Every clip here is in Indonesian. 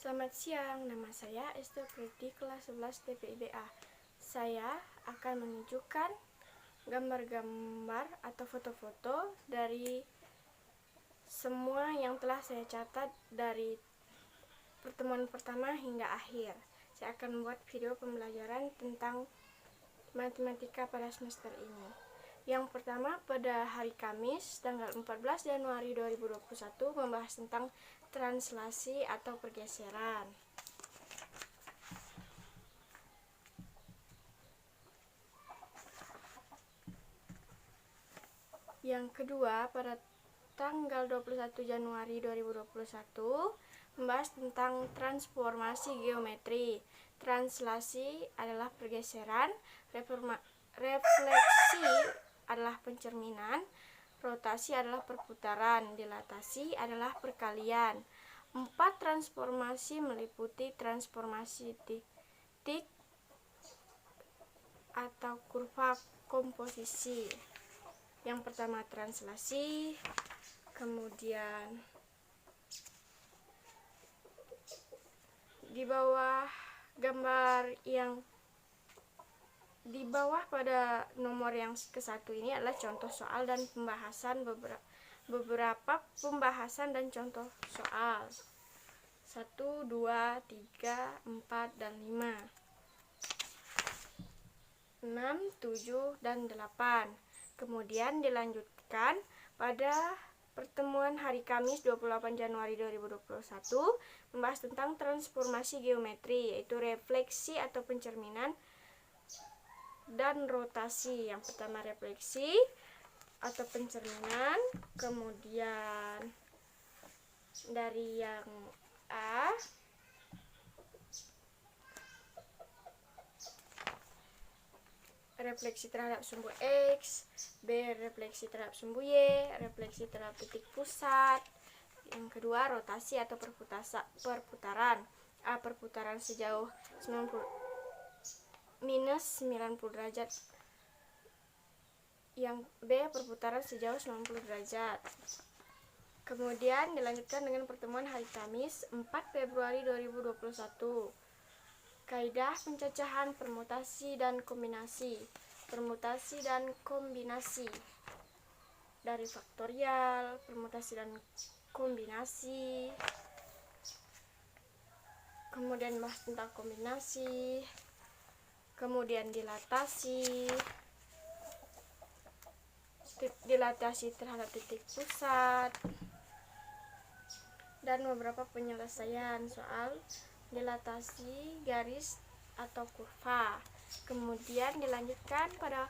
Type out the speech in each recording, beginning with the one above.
Selamat siang, nama saya Esti Kriti, kelas 11 TPIBA. Saya akan menunjukkan gambar-gambar atau foto-foto dari semua yang telah saya catat dari pertemuan pertama hingga akhir. Saya akan membuat video pembelajaran tentang matematika pada semester ini. Yang pertama, pada hari Kamis tanggal 14 Januari 2021 membahas tentang translasi atau pergeseran. Yang kedua, pada tanggal 21 Januari 2021 membahas tentang transformasi geometri. Translasi adalah pergeseran, refleksi adalah pencerminan, rotasi adalah perputaran, dilatasi adalah perkalian. 4 transformasi meliputi transformasi titik atau kurva komposisi. Yang pertama translasi, kemudian di bawah gambar yang di bawah pada nomor yang ke-1 ini adalah contoh soal dan pembahasan beberapa pembahasan dan contoh soal 1, 2, 3, 4, dan 5, 6, 7, dan 8. Kemudian dilanjutkan pada pertemuan hari Kamis 28 Januari 2021 membahas tentang transformasi geometri, yaitu refleksi atau pencerminan dan rotasi. Yang pertama refleksi atau pencerminan, kemudian dari yang A refleksi terhadap sumbu X, B refleksi terhadap sumbu Y, refleksi terhadap titik pusat. Yang kedua rotasi atau perputaran. A perputaran sejauh minus 90 derajat. Yang B perputaran sejauh 90 derajat. Kemudian dilanjutkan dengan pertemuan hari Kamis 4 Februari 2021. Kaidah pencacahan permutasi dan kombinasi. Permutasi dan kombinasi dari faktorial, permutasi dan kombinasi. Kemudian bahas tentang kombinasi. Kemudian dilatasi terhadap titik pusat. Dan beberapa penyelesaian soal dilatasi garis atau kurva. Kemudian dilanjutkan pada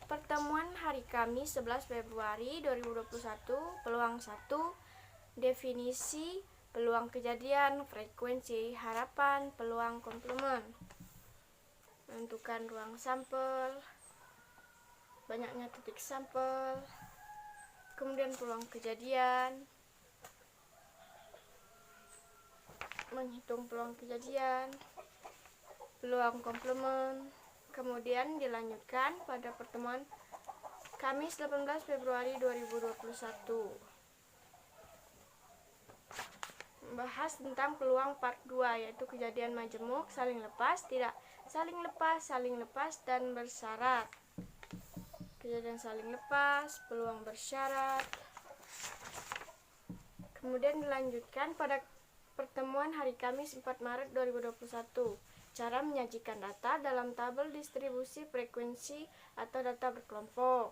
pertemuan hari Kamis 11 Februari 2021 peluang 1, definisi, peluang kejadian, frekuensi harapan, peluang komplement, menentukan ruang sampel, banyaknya titik sampel, kemudian peluang kejadian, menghitung peluang kejadian, peluang komplement. Kemudian dilanjutkan pada pertemuan Kamis 18 Februari 2021 membahas tentang peluang part 2, yaitu kejadian majemuk, saling lepas, tidak saling lepas, dan bersyarat. Kejadian saling lepas, peluang bersyarat. Kemudian dilanjutkan pada pertemuan hari Kamis 4 Maret 2021, cara menyajikan data dalam tabel distribusi frekuensi atau data berkelompok.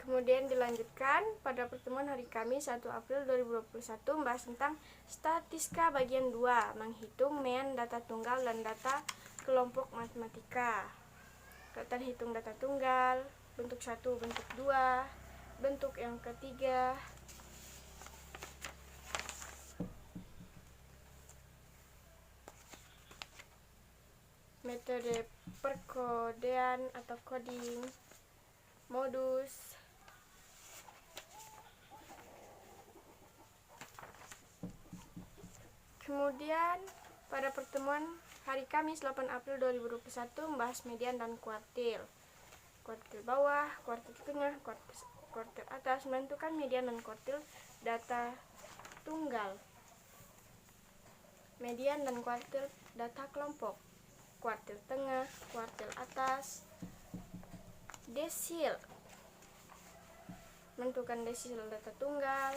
Kemudian dilanjutkan pada pertemuan hari Kamis 1 April 2021 membahas tentang statistika bagian 2, menghitung mean data tunggal dan data kelompok matematika. Data hitung data tunggal, bentuk 1, bentuk 2, bentuk yang ketiga. Metode perkodean atau coding, modus, kemudian pada pertemuan hari Kamis 8 April 2021 membahas median dan kuartil. Kuartil bawah, kuartil tengah, kuartil atas, menentukan median dan kuartil data tunggal. Median dan kuartil data kelompok, kuartil tengah, kuartil atas, desil, menentukan desil data tunggal,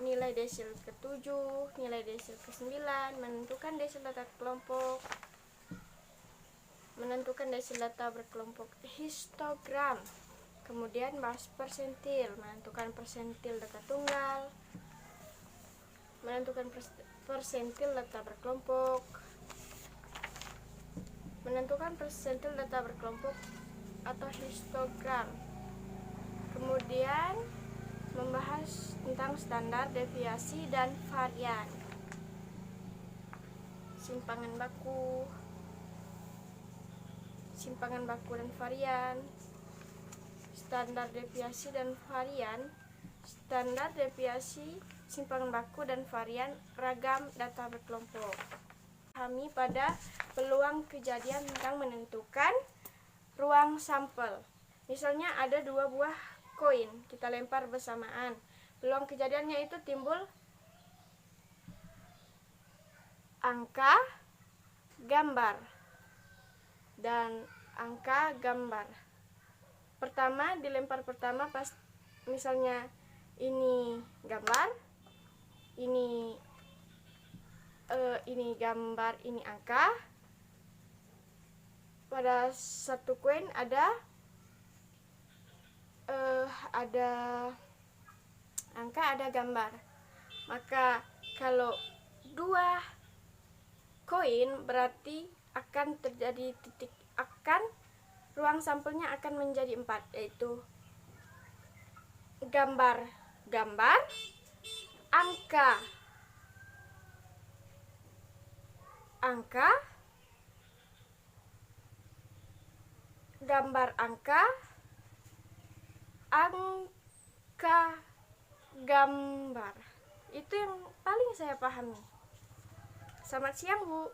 nilai desil ke-7, nilai desil ke-9, menentukan desil data kelompok, menentukan desil data berkelompok histogram. Kemudian bahas persentil, menentukan persentil data tunggal, menentukan persentil data berkelompok, menentukan persentil data berkelompok atau histogram. Kemudian membahas tentang standar, deviasi, dan varian. Simpangan baku dan varian, standar, deviasi, dan varian. Standar, deviasi, simpangan baku, dan varian ragam data berkelompok. Pahami pada peluang kejadian tentang menentukan ruang sampel. Misalnya ada 2 buah koin, kita lempar bersamaan. Peluang kejadiannya itu timbul angka, gambar, dan angka, gambar. Pertama, dilempar pertama pas misalnya ini gambar, ini gambar, ini angka. Pada satu koin ada angka, ada gambar. Maka kalau 2 koin berarti akan terjadi ruang sampelnya akan menjadi 4, yaitu gambar, angka, gambar, angka, gambar. Itu yang paling saya pahami. Selamat siang, Bu.